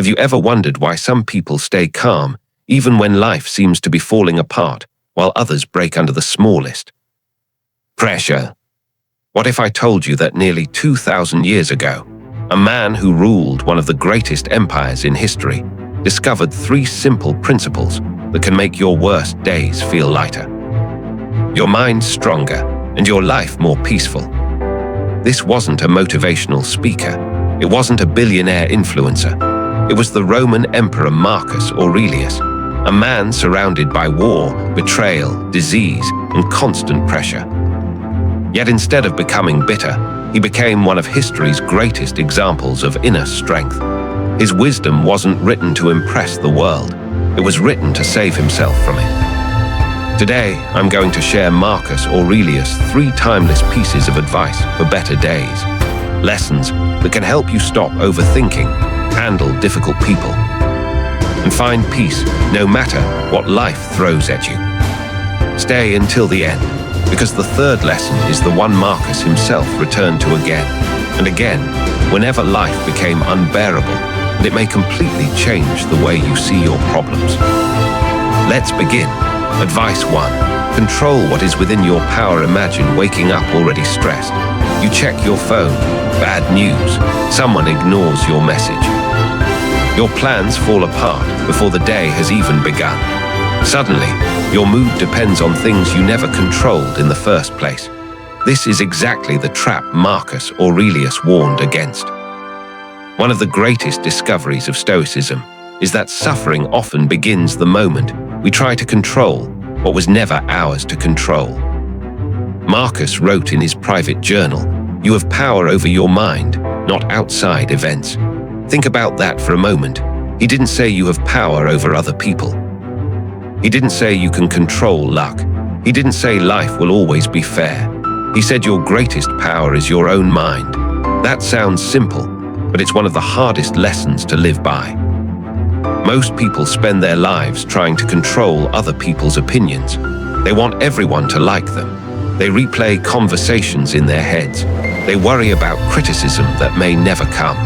Have you ever wondered why some people stay calm even when life seems to be falling apart, while others break under the smallest pressure? What if I told you that nearly 2,000 years ago, a man who ruled one of the greatest empires in history discovered 3 simple principles that can make your worst days feel lighter, your mind stronger, and your life more peaceful? This wasn't a motivational speaker. It wasn't a billionaire influencer. It was the Roman Emperor Marcus Aurelius, a man surrounded by war, betrayal, disease, and constant pressure. Yet instead of becoming bitter, he became one of history's greatest examples of inner strength. His wisdom wasn't written to impress the world. It was written to save himself from it. Today, I'm going to share Marcus Aurelius' 3 timeless pieces of advice for better days. Lessons that can help you stop overthinking, handle difficult people, and find peace no matter what life throws at you. Stay until the end, because the 3rd lesson is the one Marcus himself returned to again and again whenever life became unbearable, and it may completely change the way you see your problems. Let's begin. Advice 1. Control what is within your power. Imagine waking up already stressed. You check your phone. Bad news. Someone ignores your message. Your plans fall apart before the day has even begun. Suddenly, your mood depends on things you never controlled in the first place. This is exactly the trap Marcus Aurelius warned against. One of the greatest discoveries of Stoicism is that suffering often begins the moment we try to control what was never ours to control. Marcus wrote in his private journal, "You have power over your mind, not outside events." Think about that for a moment. He didn't say you have power over other people. He didn't say you can control luck. He didn't say life will always be fair. He said your greatest power is your own mind. That sounds simple, but it's one of the hardest lessons to live by. Most people spend their lives trying to control other people's opinions. They want everyone to like them. They replay conversations in their heads. They worry about criticism that may never come.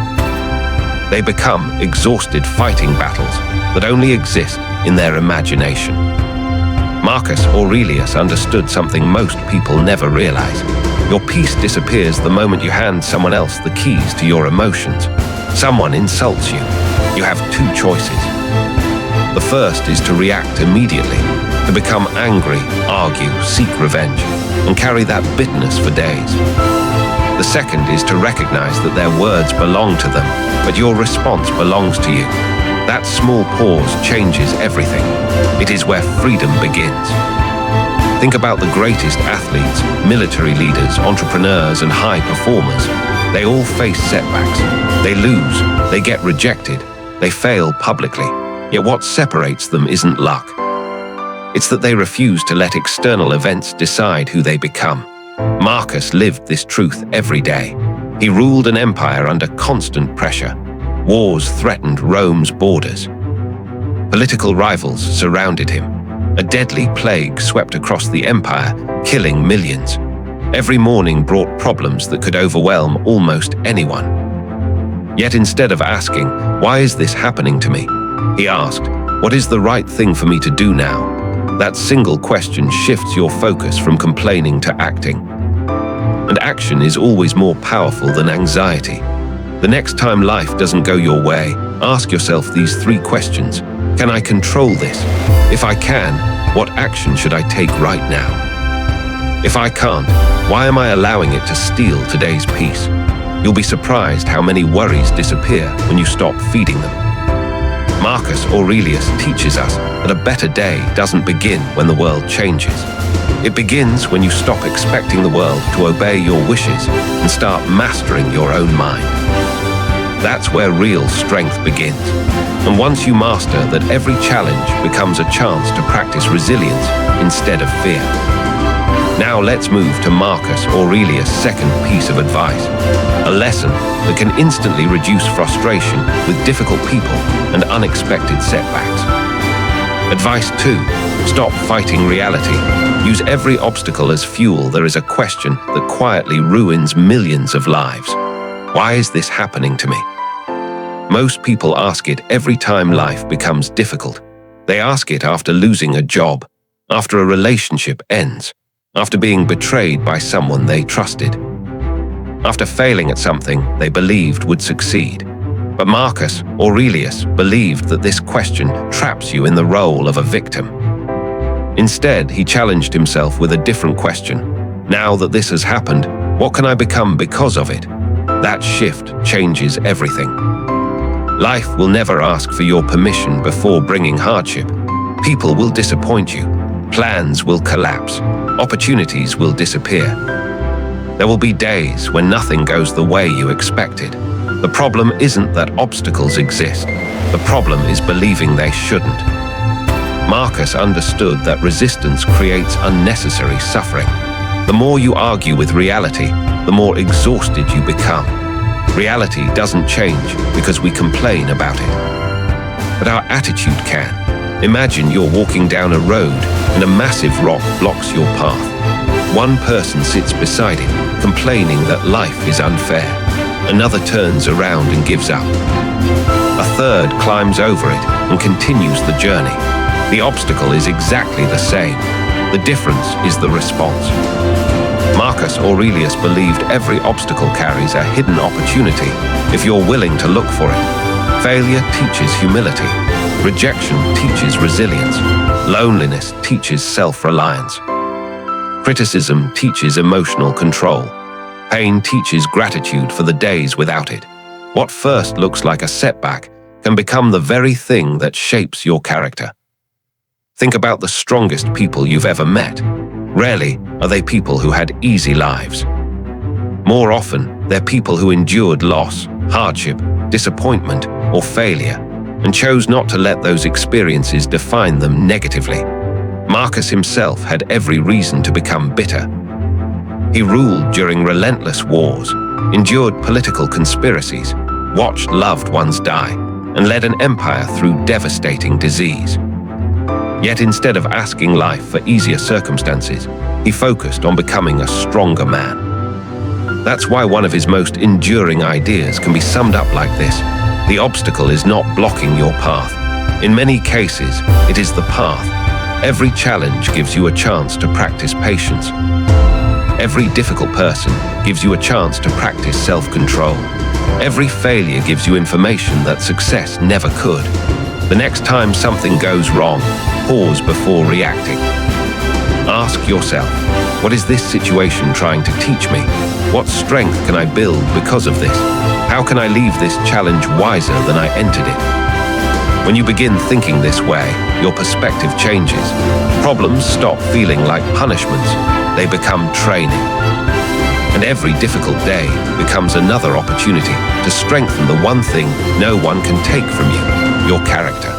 They become exhausted fighting battles that only exist in their imagination. Marcus Aurelius understood something most people never realize. Your peace disappears the moment you hand someone else the keys to your emotions. Someone insults you. You have 2 choices. The first is to react immediately, to become angry, argue, seek revenge, and carry that bitterness for days. The second is to recognize that their words belong to them, but your response belongs to you. That small pause changes everything. It is where freedom begins. Think about the greatest athletes, military leaders, entrepreneurs, and high performers. They all face setbacks. They lose, they get rejected, they fail publicly. Yet what separates them isn't luck. It's that they refuse to let external events decide who they become. Marcus lived this truth every day. He ruled an empire under constant pressure. Wars threatened Rome's borders. Political rivals surrounded him. A deadly plague swept across the empire, killing millions. Every morning brought problems that could overwhelm almost anyone. Yet instead of asking, "Why is this happening to me?" he asked, "What is the right thing for me to do now?" That single question shifts your focus from complaining to acting. And action is always more powerful than anxiety. The next time life doesn't go your way, ask yourself these 3 questions. Can I control this? If I can, what action should I take right now? If I can't, why am I allowing it to steal today's peace? You'll be surprised how many worries disappear when you stop feeding them. Marcus Aurelius teaches us that a better day doesn't begin when the world changes. It begins when you stop expecting the world to obey your wishes and start mastering your own mind. That's where real strength begins. And once you master that, every challenge becomes a chance to practice resilience instead of fear. Now let's move to Marcus Aurelius' 2nd piece of advice, a lesson that can instantly reduce frustration with difficult people and unexpected setbacks. Advice 2. Stop fighting reality. Use every obstacle as fuel. There is a question that quietly ruins millions of lives. Why is this happening to me? Most people ask it every time life becomes difficult. They ask it after losing a job, after a relationship ends, after being betrayed by someone they trusted, after failing at something they believed would succeed. But Marcus Aurelius believed that this question traps you in the role of a victim. Instead, he challenged himself with a different question. Now that this has happened, what can I become because of it? That shift changes everything. Life will never ask for your permission before bringing hardship. People will disappoint you. Plans will collapse. Opportunities will disappear. There will be days when nothing goes the way you expected. The problem isn't that obstacles exist. The problem is believing they shouldn't. Marcus understood that resistance creates unnecessary suffering. The more you argue with reality, the more exhausted you become. Reality doesn't change because we complain about it. But our attitude can. Imagine you're walking down a road and a massive rock blocks your path. One person sits beside it, complaining that life is unfair. Another turns around and gives up. A third climbs over it and continues the journey. The obstacle is exactly the same. The difference is the response. Marcus Aurelius believed every obstacle carries a hidden opportunity if you're willing to look for it. Failure teaches humility. Rejection teaches resilience. Loneliness teaches self-reliance. Criticism teaches emotional control. Pain teaches gratitude for the days without it. What first looks like a setback can become the very thing that shapes your character. Think about the strongest people you've ever met. Rarely are they people who had easy lives. More often, they're people who endured loss, hardship, disappointment, or failure, and chose not to let those experiences define them negatively. Marcus himself had every reason to become bitter. He ruled during relentless wars, endured political conspiracies, watched loved ones die, and led an empire through devastating disease. Yet instead of asking life for easier circumstances, he focused on becoming a stronger man. That's why one of his most enduring ideas can be summed up like this: the obstacle is not blocking your path. In many cases, it is the path. Every challenge gives you a chance to practice patience. Every difficult person gives you a chance to practice self-control. Every failure gives you information that success never could. The next time something goes wrong, pause before reacting. Ask yourself, what is this situation trying to teach me? What strength can I build because of this? How can I leave this challenge wiser than I entered it? When you begin thinking this way, your perspective changes. Problems stop feeling like punishments. They become training. And every difficult day becomes another opportunity to strengthen the one thing no one can take from you, your character.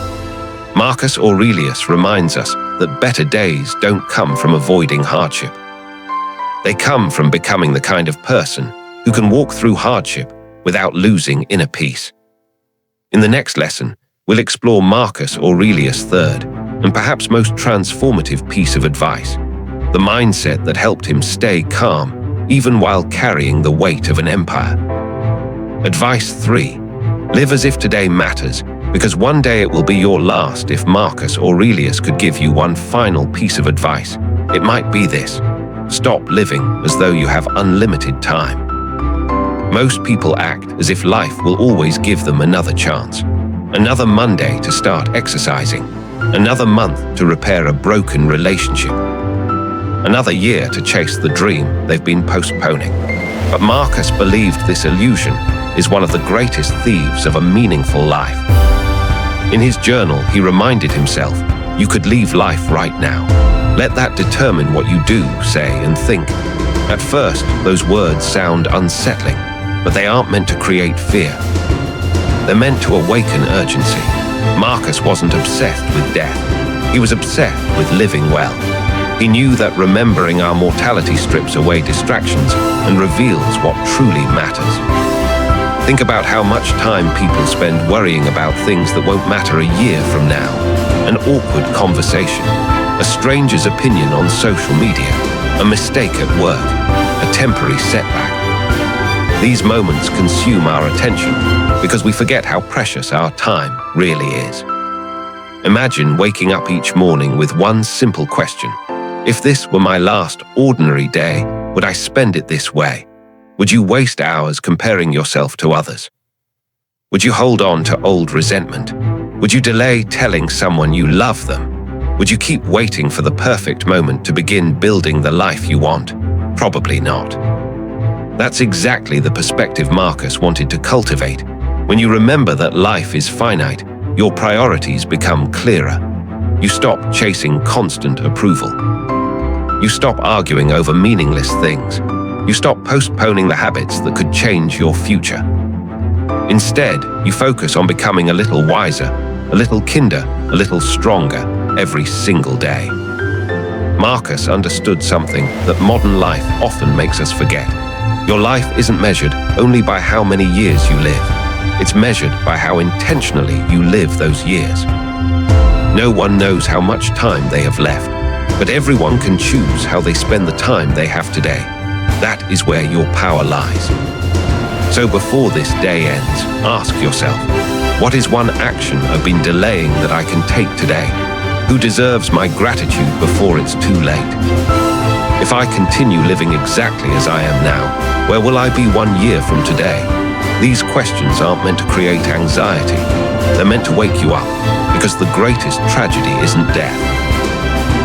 Marcus Aurelius reminds us that better days don't come from avoiding hardship. They come from becoming the kind of person who can walk through hardship without losing inner peace. In the next lesson, we'll explore Marcus Aurelius' third and perhaps most transformative piece of advice, the mindset that helped him stay calm even while carrying the weight of an empire. Advice 3. Live as if today matters, because one day it will be your last. If Marcus Aurelius could give you one final piece of advice, it might be this: stop living as though you have unlimited time. Most people act as if life will always give them another chance. Another Monday to start exercising. Another month to repair a broken relationship. Another year to chase the dream they've been postponing. But Marcus believed this illusion is one of the greatest thieves of a meaningful life. In his journal, he reminded himself, you could leave life right now. Let that determine what you do, say, and think. At first, those words sound unsettling, but they aren't meant to create fear. They're meant to awaken urgency. Marcus wasn't obsessed with death. He was obsessed with living well. He knew that remembering our mortality strips away distractions and reveals what truly matters. Think about how much time people spend worrying about things that won't matter a year from now. An awkward conversation, a stranger's opinion on social media, a mistake at work, a temporary setback. These moments consume our attention because we forget how precious our time really is. Imagine waking up each morning with one simple question. If this were my last ordinary day, would I spend it this way? Would you waste hours comparing yourself to others? Would you hold on to old resentment? Would you delay telling someone you love them? Would you keep waiting for the perfect moment to begin building the life you want? Probably not. That's exactly the perspective Marcus wanted to cultivate. When you remember that life is finite, your priorities become clearer. You stop chasing constant approval. You stop arguing over meaningless things. You stop postponing the habits that could change your future. Instead, you focus on becoming a little wiser, a little kinder, a little stronger every single day. Marcus understood something that modern life often makes us forget. Your life isn't measured only by how many years you live. It's measured by how intentionally you live those years. No one knows how much time they have left, but everyone can choose how they spend the time they have today. That is where your power lies. So before this day ends, ask yourself, what is one action I've been delaying that I can take today? Who deserves my gratitude before it's too late? If I continue living exactly as I am now, where will I be 1 year from today? These questions aren't meant to create anxiety. They're meant to wake you up, because the greatest tragedy isn't death.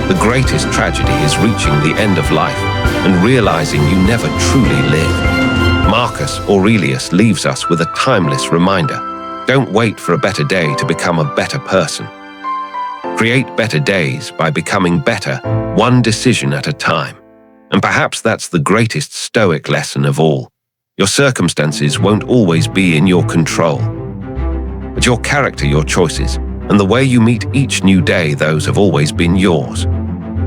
The greatest tragedy is reaching the end of life and realizing you never truly live. Marcus Aurelius leaves us with a timeless reminder. Don't wait for a better day to become a better person. Create better days by becoming better, one decision at a time. And perhaps that's the greatest Stoic lesson of all. Your circumstances won't always be in your control. But your character, your choices, and the way you meet each new day, those have always been yours.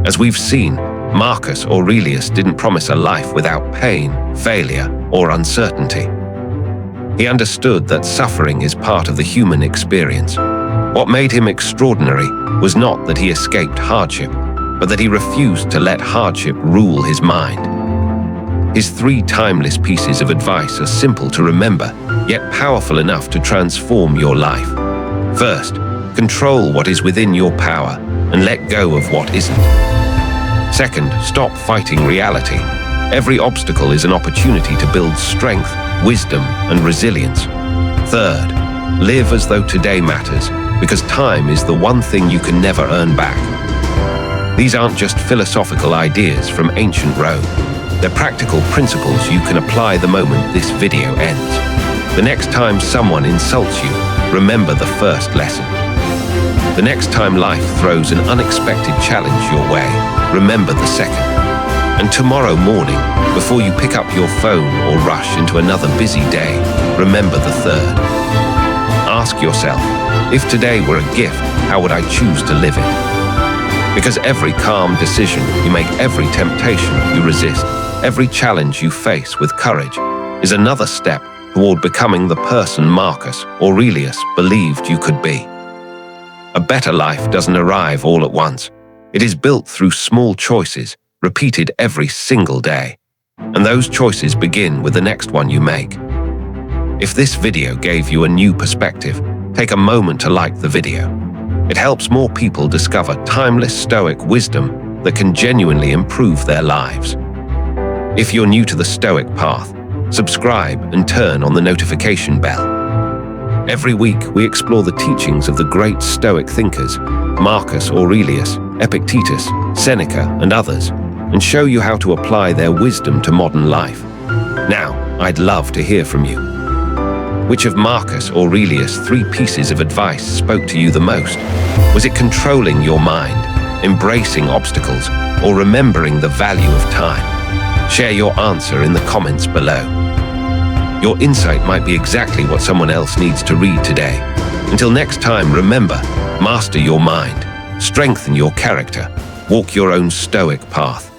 As we've seen, Marcus Aurelius didn't promise a life without pain, failure, or uncertainty. He understood that suffering is part of the human experience. What made him extraordinary was not that he escaped hardship, but that he refused to let hardship rule his mind. His 3 timeless pieces of advice are simple to remember, yet powerful enough to transform your life. First, control what is within your power and let go of what isn't. Second, stop fighting reality. Every obstacle is an opportunity to build strength, wisdom, and resilience. Third, live as though today matters, because time is the one thing you can never earn back. These aren't just philosophical ideas from ancient Rome. They're practical principles you can apply the moment this video ends. The next time someone insults you, remember the first lesson. The next time life throws an unexpected challenge your way, remember the second. And tomorrow morning, before you pick up your phone or rush into another busy day, remember the third. Ask yourself, if today were a gift, how would I choose to live it? Because every calm decision you make, every temptation you resist, every challenge you face with courage is another step toward becoming the person Marcus Aurelius believed you could be. A better life doesn't arrive all at once. It is built through small choices, repeated every single day. And those choices begin with the next one you make. If this video gave you a new perspective, take a moment to like the video. It helps more people discover timeless Stoic wisdom that can genuinely improve their lives. If you're new to the Stoic path, subscribe and turn on the notification bell. Every week, we explore the teachings of the great Stoic thinkers, Marcus Aurelius, Epictetus, Seneca, and others, and show you how to apply their wisdom to modern life. Now, I'd love to hear from you. Which of Marcus Aurelius' 3 pieces of advice spoke to you the most? Was it controlling your mind, embracing obstacles, or remembering the value of time? Share your answer in the comments below. Your insight might be exactly what someone else needs to read today. Until next time, remember, master your mind, strengthen your character, walk your own Stoic path.